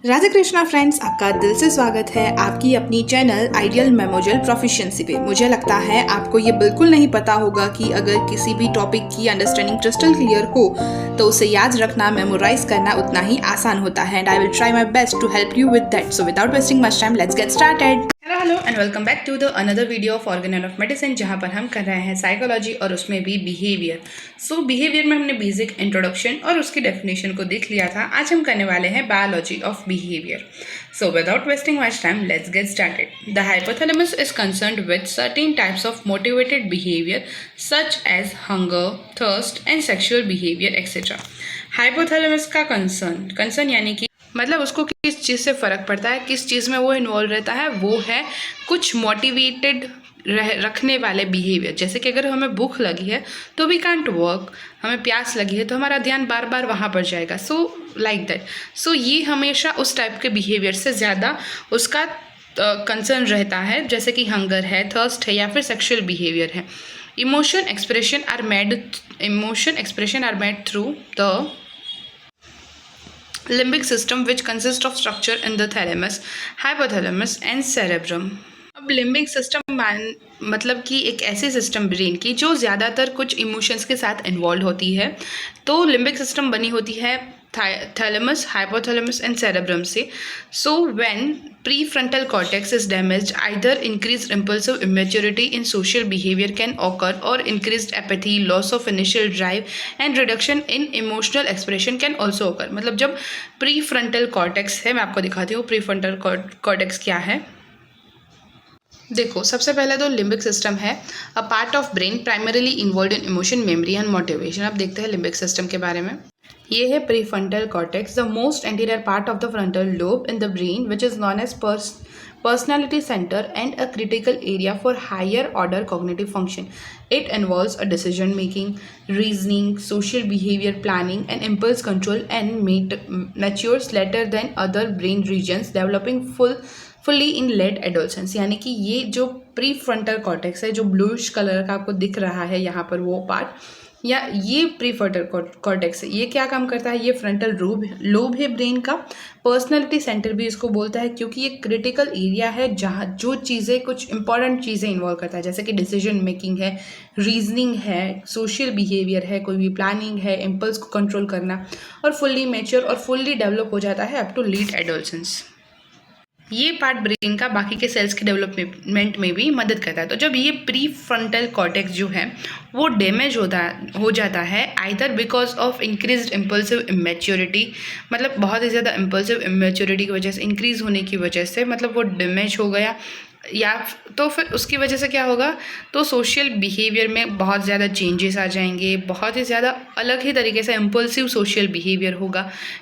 Radhe Krishna friends, आपका दिल से स्वागत है आपकी अपनी चैनल आइडियल मेमोरियल प्रोफिशिएंसी पे। मुझे लगता है आपको ये बिल्कुल नहीं पता होगा कि अगर किसी भी टॉपिक की अंडरस्टैंडिंग क्रिस्टल क्लियर हो तो उसे याद रखना, मेमोराइज करना उतना ही आसान होता है। And I will try my best to help you with that. So without wasting much time, let's get started. Hello and welcome back to the another video of organ and of medicine, जहाँ पर हम कर रहे हैं psychology और उसमें भी behaviour. सो behaviour में हमने बेसिक इंट्रोडक्शन और उसकी डेफिनेशन को देख लिया था। आज हम करने वाले हैं biology of behaviour. So without wasting much time, let's get started. The hypothalamus is concerned with certain types of motivated behavior such as hunger, thirst and sexual behavior etc. Hypothalamus का कंसर्न यानी कि मतलब उसको किस चीज़ से फ़र्क पड़ता है, किस चीज़ में वो इन्वॉल्व रहता है, वो है कुछ मोटिवेटेड रखने वाले बिहेवियर। जैसे कि अगर हमें भूख लगी है तो वी कांट वर्क, हमें प्यास लगी है तो हमारा ध्यान बार बार वहाँ पर जाएगा। So like that. सो ये हमेशा उस टाइप के बिहेवियर से ज़्यादा उसका कंसर्न रहता है, जैसे कि हंगर है, थर्स्ट है या फिर सेक्शुअल बिहेवियर है। Emotion expression are made through the limbic system which consists of structure in the thalamus, hypothalamus and cerebrum. अब लिम्बिक सिस्टम मतलब कि एक ऐसी सिस्टम ब्रेन की जो ज़्यादातर कुछ इमोशंस के साथ इन्वॉल्व होती है। तो लिम्बिक सिस्टम बनी होती है थैलेमस, हाइपोथैलेमस एंड सेरेब्रम से। So when prefrontal cortex is damaged, either increased impulsive immaturity in social behavior can occur or increased apathy, loss of initial drive and reduction in emotional expression can also occur। मतलब जब prefrontal cortex है, मैं आपको दिखाती हूँ prefrontal cortex क्या है। देखो, सबसे पहले तो लिम्बिक सिस्टम है, a part of brain primarily involve in emotion, memory and motivation. अब देखते हैं लिम्बिक सिस्टम के बारे में। ये है prefrontal cortex, the most anterior part of the frontal lobe in the brain which is known as personality center and a critical area for higher order cognitive function. It involves a decision making, reasoning, social behavior planning and impulse control and matures later than other brain regions, developing fully in late adolescence। यानी कि ये जो pre frontal cortex है, जो bluish colour का आपको दिख रहा है यहाँ पर, वो पार्ट या ये प्री फ्रंटल कॉर्टेक्स है, ये क्या काम करता है, ये फ्रंटल लोब है ब्रेन का। पर्सनालिटी सेंटर भी इसको बोलता है क्योंकि ये क्रिटिकल एरिया है जहाँ जो चीज़ें, कुछ इंपॉर्टेंट चीज़ें इन्वॉल्व करता है, जैसे कि डिसीजन मेकिंग है, रीजनिंग है, सोशल बिहेवियर है, कोई भी प्लानिंग है, इम्पल्स को कंट्रोल करना, और फुल्ली मैच्योर और फुल्ली डेवलप हो जाता है अप टू लेट एडोलसेंस। ये पार्ट ब्रेन का बाकी के सेल्स के डेवलपमेंट में भी मदद करता है। तो जब ये प्री फ्रंटल कॉर्टेक्स जो है वो डैमेज हो जाता है, either because of increased impulsive immaturity, मतलब बहुत ही ज़्यादा इम्पल्सिव इमेच्योरिटी की वजह से, इंक्रीज होने की वजह से, मतलब वो डैमेज हो गया, या तो फिर उसकी वजह से क्या होगा, तो सोशल बिहेवियर में बहुत ज़्यादा चेंजेस आ जाएंगे, बहुत ही ज़्यादा अलग ही तरीके से इम्पल्सिव सोशल बिहेवियर होगा।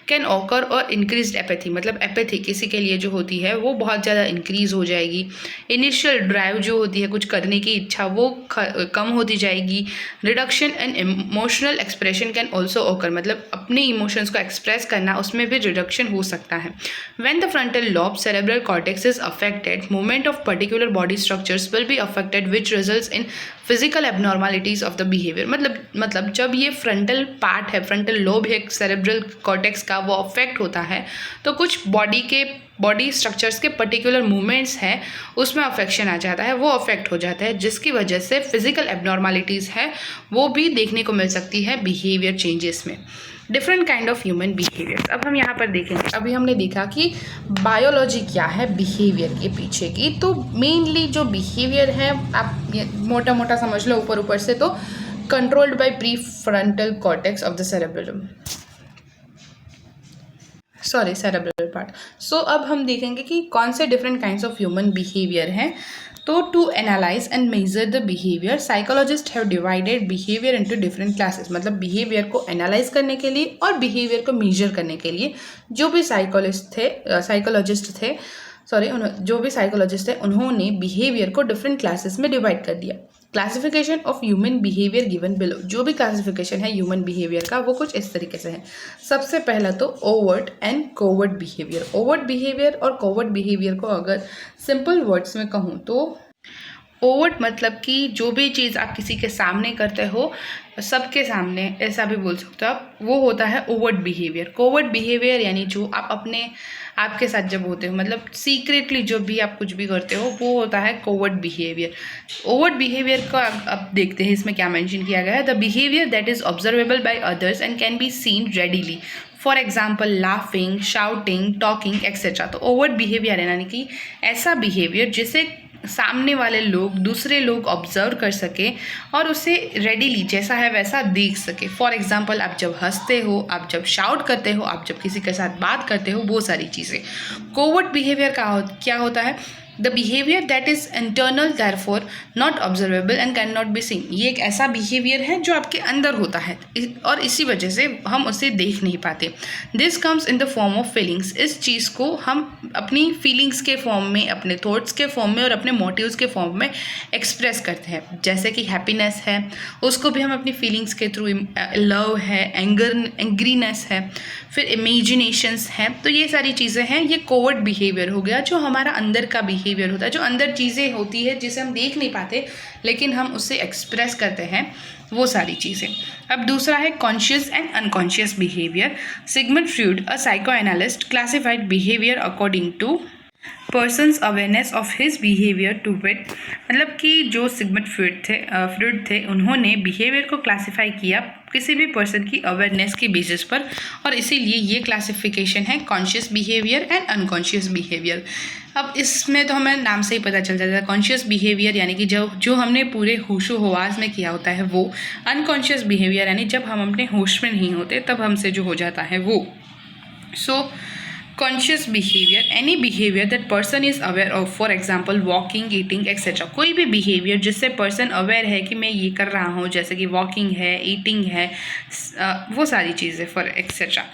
कैन ऑकर और इंक्रीज्ड एपैथी, मतलब एपैथी किसी के लिए जो होती है वो बहुत ज़्यादा इंक्रीज हो जाएगी। इनिशियल ड्राइव जो होती है, कुछ करने की इच्छा, वो कम होती जाएगी। Reduction in emotional expression can also occur, मतलब अपने इमोशंस को एक्सप्रेस करना, उसमें भी रिडक्शन हो सकता है। When the frontal lobe cerebral cortex is affected, movement of particular body structures will be affected which results in physical abnormalities of the behavior। मतलब जब ये फ्रंटल पार्ट है, फ्रंटल लोब है सेरेब्रल कॉर्टेक्स का, वो अफेक्ट होता है तो कुछ बॉडी स्ट्रक्चर्स के पर्टिकुलर मूवमेंट्स हैं उसमें अफेक्शन आ जाता है, वो अफेक्ट हो जाता है, जिसकी वजह से फिजिकल एबनॉर्मलिटीज़ है वो भी देखने को मिल सकती है बिहेवियर चेंजेस में। Different kind of human behaviour. अब हम यहाँ पर देखेंगे, अभी हमने देखा कि बायोलॉजी क्या है बिहेवियर के पीछे की। तो मेनली जो बिहेवियर है, आप मोटा मोटा समझ लो ऊपर ऊपर से, तो controlled by pre frontal cortex of the cerebrum, cerebral part. So अब हम देखेंगे कि कौन से different kinds of human behaviour हैं। तो to analyse and measure the behaviour, psychologist have divided behaviour into different classes. मतलब बिहेवियर को एनालाइज करने के लिए और बिहेवियर को मेजर करने के लिए जो भी साइकोलॉजिस्ट थे उन्होंने बिहेवियर को डिफरेंट क्लासेस में डिवाइड कर दिया। Classification of human behaviour given below, जो भी क्लासिफिकेशन है ह्यूमन बिहेवियर का वो कुछ इस तरीके से है। सबसे पहला तो overt and covert behaviour. Overt behaviour और कोवर्ट बिहेवियर को अगर सिंपल वर्ड्स में कहूँ तो ओवर्ट मतलब कि जो भी चीज़ आप किसी के सामने करते हो, सबके सामने, ऐसा भी बोल सकते हो आप, वो होता है ओवर्ट बिहेवियर। कोवर्ट बिहेवियर यानी जो आप आपके साथ जब होते हो, मतलब सीक्रेटली जो भी आप कुछ भी करते हो, वो होता है कोवर्ट बिहेवियर। ओवर्ट बिहेवियर का अब देखते हैं इसमें क्या मेंशन किया गया है। The behaviour that is observable by others and can be seen readily, for example laughing, shouting, talking etcetera. तो ओवर्ट बिहेवियर है यानी कि ऐसा बिहेवियर जिसे सामने वाले लोग, दूसरे लोग ऑब्जर्व कर सके और उसे रेडीली जैसा है वैसा देख सके। फॉर एग्जाम्पल आप जब हंसते हो, आप जब शाउट करते हो, आप जब किसी के साथ बात करते हो, वो सारी चीज़ें। कोवर्ट बिहेवियर क्या होता है? The behaviour that is internal therefore not observable and can not be seen. ये एक ऐसा बिहेवियर है जो आपके अंदर होता है और इसी वजह से हम उसे देख नहीं पाते। This comes in the form of feelings. इस चीज़ को हम अपनी फीलिंग्स के फॉर्म में, अपने थॉट्स के फॉर्म में और अपने मोटिव्स के फॉर्म में एक्सप्रेस करते हैं। जैसे कि हैप्पीनेस है, उसको भी हम अपनी फीलिंग्स के थ्रू, लव है, एंग्रीनेस है, फिर इमेजिनेशंस हैं। तो ये सारी चीज़ें हैं, ये कोवर्ट बिहेवियर हो गया जो हमारा अंदर का बिहेवियर होता है, जो अंदर चीज़ें होती है जिसे हम देख नहीं पाते लेकिन हम उससे एक्सप्रेस करते हैं, वो सारी चीज़ें। अब दूसरा है conscious and unconscious behaviour. Sigmund Freud, a psycho analyst, classified behaviour according to person's awareness of his behaviour to wit. मतलब कि जो सिगमंड फ्रॉइड थे उन्होंने बिहेवियर को क्लासिफाई किया किसी भी पर्सन की अवेयरनेस के बेसिस पर, और इसीलिए ये क्लासिफिकेशन है conscious behaviour and unconscious behaviour. अब इसमें तो हमें नाम से ही पता चल जाता है, कॉन्शियस बिहेवियर यानी कि जो हमने पूरे होशो हवास में किया होता है वो। अनकॉन्शियस बिहेवियर यानी जब हम अपने होश में नहीं होते तब हमसे जो हो जाता है वो। So conscious behaviour, any behaviour that person is aware of, for example walking, eating etcetera. कोई भी बिहेवियर जिससे पर्सन अवेयर है कि मैं ये कर रहा हूँ, जैसे कि वॉकिंग है, ईटिंग है, वो सारी चीज़ें फॉर एक्सेट्रा।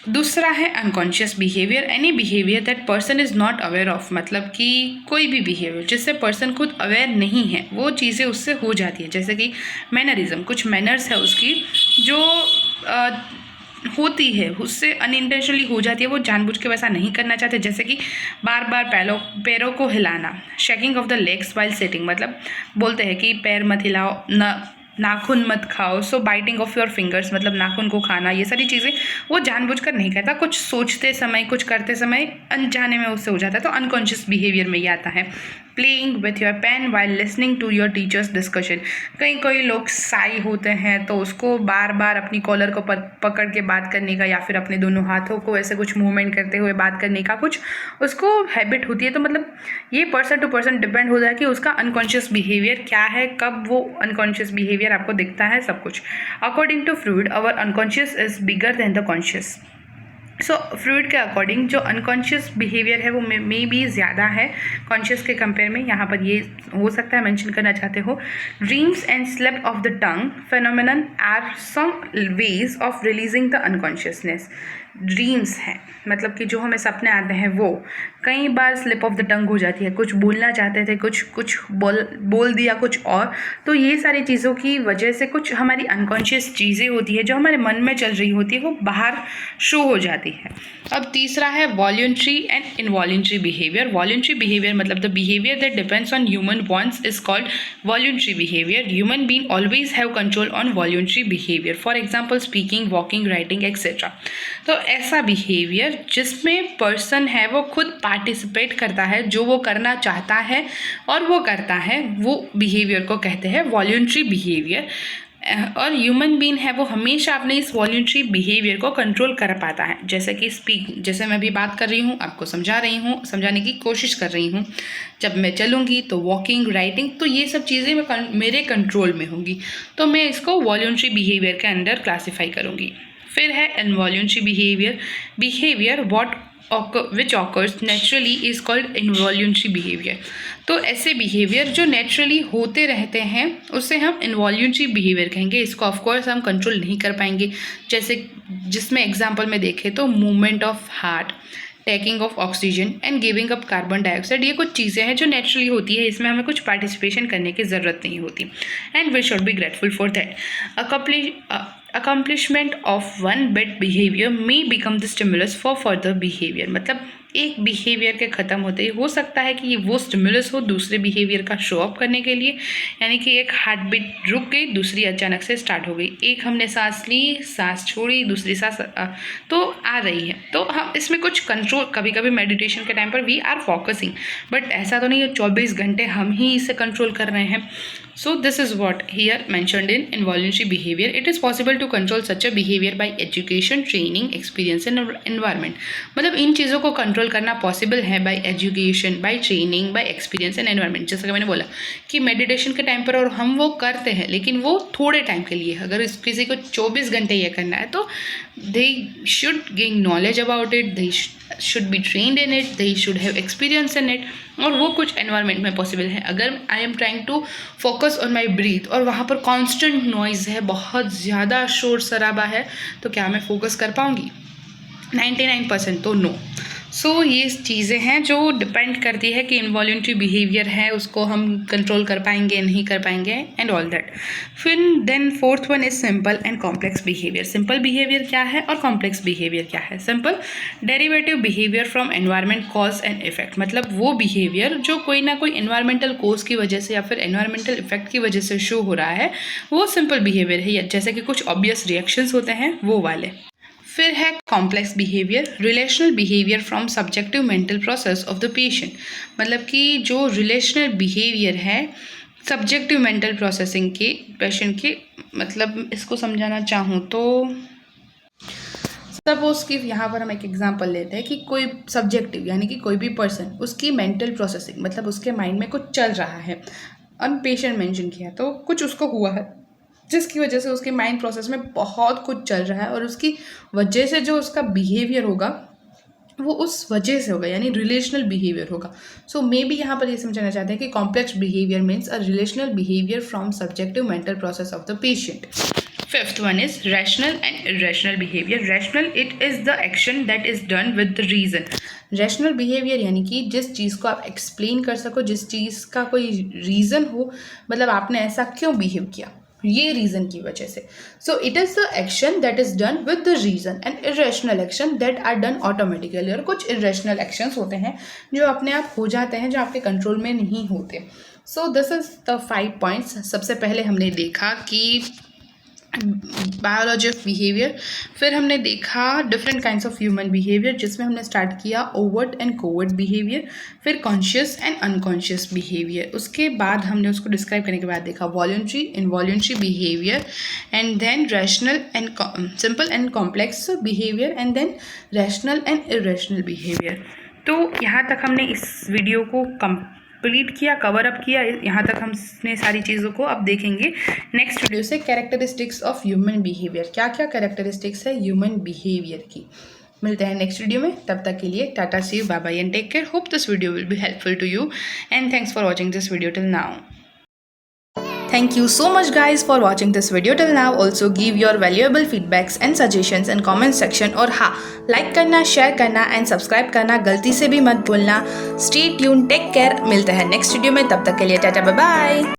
दूसरा है unconscious behaviour, any behaviour that person is not aware of. मतलब कि कोई भी बिहेवियर जिससे पर्सन खुद अवेयर नहीं है, वो चीज़ें उससे हो जाती है। जैसे कि मैनरिज्म, कुछ मैनर्स है उसकी जो होती है, उससे अनइंटेंशनली हो जाती है, वो जानबूझ के वैसा नहीं करना चाहते। जैसे कि बार बार पैरों को हिलाना, shaking of the legs while sitting, मतलब बोलते हैं कि पैर मत हिलाओ, नाखून मत खाओ। सो बाइटिंग ऑफ योर फिंगर्स, मतलब नाखून को खाना, ये सारी चीज़ें वो जानबूझकर नहीं करता, कुछ सोचते समय, कुछ करते समय अनजाने में उससे हो जाता है। तो अनकॉन्शियस बिहेवियर में ये आता है। Playing with your pen while listening to your teachers discussion. कई लोग साई होते हैं तो उसको बार बार अपनी कॉलर को पकड़ के बात करने का, या फिर अपने दोनों हाथों को ऐसे कुछ मूवमेंट करते हुए बात करने का कुछ उसको हैबिट होती है। तो मतलब ये पर्सन टू पर्सन डिपेंड होता है कि उसका अनकॉन्शियस बिहेवियर क्या है, कब वो अनकॉन्शियस बिहेवियर आपको दिखता है, सब कुछ। According to Freud, our unconscious is bigger than the conscious. So Freud के अकॉर्डिंग जो अनकॉन्शियस बिहेवियर है वो मे बी ज़्यादा है कॉन्शियस के कंपेयर में। यहाँ पर ये हो सकता है मेंशन करना चाहते हो, dreams and slip of the tongue phenomenon are some ways of releasing the unconsciousness. Dreams हैं, मतलब कि जो हमें सपने आते हैं वो कई बार स्लिप ऑफ द टंग हो जाती है, कुछ बोलना चाहते थे, कुछ बोल दिया कुछ और। तो ये सारी चीज़ों की वजह से कुछ हमारी अनकॉन्शियस चीज़ें होती है जो हमारे मन में चल रही होती है, वो बाहर शो हो जाती है। अब तीसरा है voluntary and involuntary behaviour. Voluntary behaviour मतलब the behaviour that depends on human wants is called voluntary behaviour. Human being always have control on voluntary behaviour, for example speaking, walking, writing etcetera. तो ऐसा behaviour जिसमें person है वो खुद participate करता है, जो वो करना चाहता है और वो करता है, वो बिहेवियर को कहते हैं वॉल्यूंट्री बिहेवियर। और ह्यूमन बीइंग है वो हमेशा अपने इस वॉल्यूंट्री बिहेवियर को कंट्रोल कर पाता है। जैसे कि जैसे मैं भी बात कर रही हूँ, आपको समझा रही हूँ, समझाने की कोशिश कर रही हूँ। जब मैं चलूँगी तो वॉकिंग, राइटिंग, तो ये सब चीज़ें मेरे कंट्रोल में होंगी, तो मैं इसको वॉल्यूंट्री बिहेवियर के अंडर क्लासीफाई करूँगी। फिर है involuntary behaviour which occurs naturally is called involuntary behavior। तो ऐसे बिहेवियर जो नेचुरली होते रहते हैं उसे हम इनवॉल्यूंट्री बिहेवियर कहेंगे। इसको ऑफकोर्स हम कंट्रोल नहीं कर पाएंगे। जैसे जिसमें एग्जांपल में देखें तो movement of heart, taking of oxygen and giving up carbon dioxide, ये कुछ चीज़ें हैं जो नेचुरली होती है, इसमें हमें कुछ पार्टिसिपेशन करने की ज़रूरत नहीं होती। And we should be grateful for that. Accomplishment of one bad behavior may become the stimulus for further behavior। मतलब एक बिहेवियर के ख़त्म होते ही हो सकता है कि वो स्टिमुलस हो दूसरे बिहेवियर का शो अप करने के लिए, यानी कि एक हार्ट बीट रुक गई, दूसरी अचानक से स्टार्ट हो गई, एक हमने सांस ली, सांस छोड़ी, दूसरी सांस तो आ रही है। तो हम इसमें कुछ कंट्रोल, कभी कभी मेडिटेशन के टाइम पर वी आर फोकसिंग, बट ऐसा तो नहीं है 24 घंटे हम ही इसे कंट्रोल कर रहे हैं। So this is what here mentioned in involuntary behavior. It is possible to control such a behavior by education, training, experience and environment. मतलब इन चीज़ों को कंट्रोल करना पॉसिबल है bye education, by training, bye experience and environment. जैसा कि मैंने बोला कि मेडिटेशन के टाइम पर और हम वो करते हैं, लेकिन वो थोड़े टाइम के लिए। अगर किसी को 24 घंटे ये करना है तो they should gain knowledge about it, they should be trained in it, they should have experience in it, और वो कुछ एनवायरनमेंट में पॉसिबल है। अगर I am trying to focus on my breath और वहाँ पर कॉन्स्टेंट नॉइज़ है, बहुत ज़्यादा शोर शराबा है, तो क्या मैं फोकस कर पाऊँगी? 99% तो नो। सो ये चीज़ें हैं जो डिपेंड करती है कि इनवॉल्यूंटरी बिहेवियर है उसको हम कंट्रोल कर पाएंगे नहीं कर पाएंगे एंड ऑल दैट। फिर then fourth one is simple and complex behaviour. Simple behaviour क्या है और कॉम्प्लेक्स बिहेवियर क्या है? Simple derivative behaviour from environment cause and effect, मतलब वो बिहेवियर जो कोई ना कोई एनवायरमेंटल कोज की वजह से या फिर एनवायरमेंटल इफेक्ट की वजह से शो हो रहा है, वो सिंपल बिहेवियर है। जैसे कि कुछ ऑब्वियस रिएक्शंस होते हैं वो वाले। फिर है complex behaviour, relational behaviour from subjective mental process of the patient, मतलब कि जो रिलेशनल बिहेवियर है सब्जेक्टिव मेंटल प्रोसेसिंग के पेशेंट के, मतलब इसको समझाना चाहूँ तो सपोज कि यहाँ पर हम एक एग्जांपल लेते हैं कि कोई सब्जेक्टिव यानी कि कोई भी पर्सन उसकी मेंटल प्रोसेसिंग, मतलब उसके माइंड में कुछ चल रहा है, पेशेंट मेंशन किया तो कुछ उसको हुआ है जिसकी वजह से उसके माइंड प्रोसेस में बहुत कुछ चल रहा है और उसकी वजह से जो उसका बिहेवियर होगा वो उस वजह से होगा, यानी रिलेशनल बिहेवियर होगा। सो मे बी यहाँ पर ये समझना चाहते हैं कि complex behaviour means a relational behaviour from subjective mental process of the patient. Fifth one is rational and irrational behaviour. Rational it is the action that is done with the reason. Rational behaviour यानी कि जिस चीज़ को आप explain कर सको, जिस चीज़ का कोई रीज़न हो, मतलब आपने ऐसा क्यों बिहेव किया ये रीज़न की वजह से। So it is the action that is done with the reason and irrational action that are done automatically. और कुछ इरेशनल एक्शंस होते हैं जो अपने आप हो जाते हैं, जो आपके कंट्रोल में नहीं होते। So this is the 5 points. सबसे पहले हमने देखा कि बायोलॉजी ऑफ बिहेवियर, फिर हमने देखा different kinds of human behaviour जिसमें हमने स्टार्ट किया ओवर्ट एंड कोवर्ट बिहेवियर, फिर कॉन्शियस एंड अनकॉन्शियस बिहेवियर। उसके बाद हमने उसको डिस्क्राइब करने के बाद देखा voluntary involuntary behaviour and then rational and simple and complex behaviour and then rational and irrational behaviour. तो यहाँ तक हमने इस वीडियो को कंप्लीट किया, कवर अप किया। यहाँ तक हमने सारी चीज़ों को अब देखेंगे नेक्स्ट वीडियो से। कैरेक्टरिस्टिक्स ऑफ ह्यूमन बिहेवियर, क्या क्या कैरेक्टरिस्टिक्स है ह्यूमन बिहेवियर की। मिलते हैं नेक्स्ट वीडियो में, तब तक के लिए tata, see you, bye bye and take care. Hope this video will be helpful to you and thanks for watching this video till now. Thank you so much guys for watching this video till now. Also give your valuable feedbacks and suggestions in comment section. और हाँ, like करना, share करना and subscribe करना गलती से भी मत भूलना। Stay tuned, take care। मिलते हैं नेक्स्ट वीडियो में, तब तक के लिए टाटा, बाय बाय।